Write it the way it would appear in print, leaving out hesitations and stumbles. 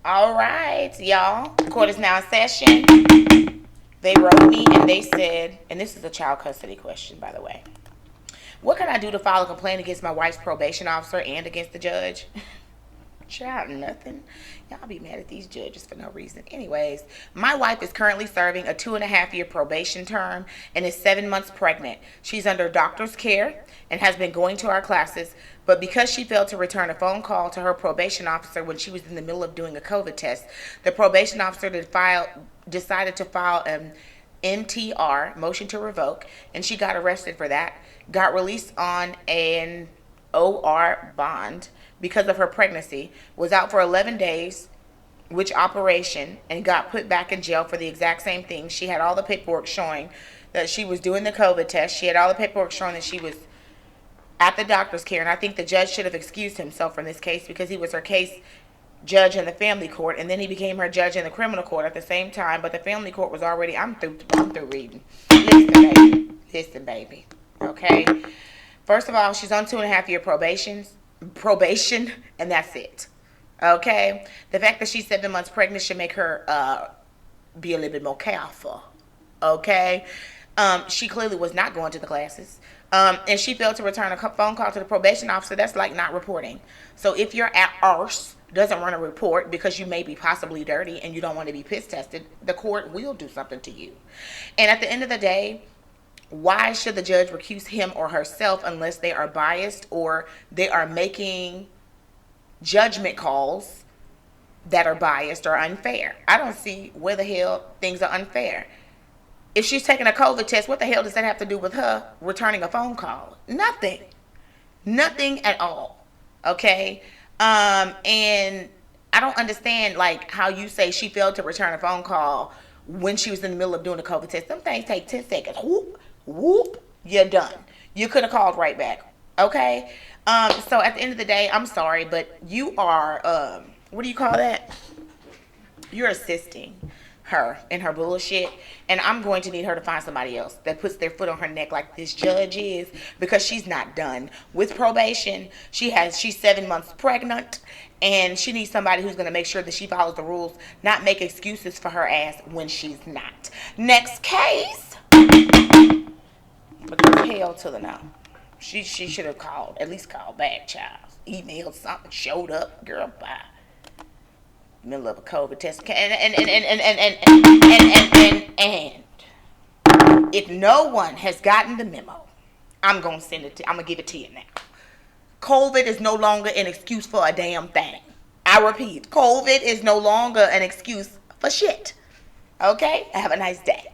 All right, y'all. Court is now in session. They wrote me and they said, and this is a child custody question, by the way. What can I do to file a complaint against my wife's probation officer and against the judge? Child, nothing. Y'all be mad at these judges for no reason. Anyways, my wife is currently serving a 2.5-year probation term and is 7 months pregnant. She's under doctor's care and has been going to our classes, but because she failed to return a phone call to her probation officer when she was in the middle of doing a COVID test, the probation officer decided to file an MTR, motion to revoke, and she got arrested for that. Got released on an OR bond because of her pregnancy, was out for 11 days, which operation, and got put back in jail for the exact same thing. She had all the paperwork showing that she was doing the COVID test. She had all the paperwork showing that she was at the doctor's care, and I think the judge should have excused himself from this case because he was her case judge in the family court, and then he became her judge in the criminal court at the same time. But the family court was already. I'm through reading. Listen, baby. Okay. First of all, she's on 2.5-year probation, and that's it. Okay. The fact that she's 7 months pregnant should make her be a little bit more careful. Okay. She clearly was not going to the classes. And she failed to return a phone call to the probation officer. That's like not reporting. So if your arse doesn't run a report because you may be possibly dirty and you don't want to be piss tested, the court will do something to you. And at the end of the day, why should the judge recuse him or herself unless they are biased or they are making judgment calls that are biased or unfair? I don't see where the hell things are unfair. If she's taking a COVID test, what the hell does that have to do with her returning a phone call? Nothing. Nothing at all. Okay? And I don't understand, like, how you say she failed to return a phone call when she was in the middle of doing a COVID test. Some things take 10 seconds. Whoop, whoop, you're done. You could have called right back. Okay? So at the end of the day, I'm sorry, but you are, what do you call that? You're assisting her in her bullshit, and I'm going to need her to find somebody else that puts their foot on her neck like this judge is, because she's not done with probation. She's 7 months pregnant, and she needs somebody who's going to make sure that she follows the rules, not make excuses for her ass when she's not. Next case. Because hell to the no. She should have called, at least called back, child. Emailed something, showed up, girl, bye. Middle of a COVID test, and if no one has gotten the memo, I'm gonna give it to you now. COVID is no longer an excuse for a damn thing. I repeat, COVID is no longer an excuse for shit. Okay? Have a nice day.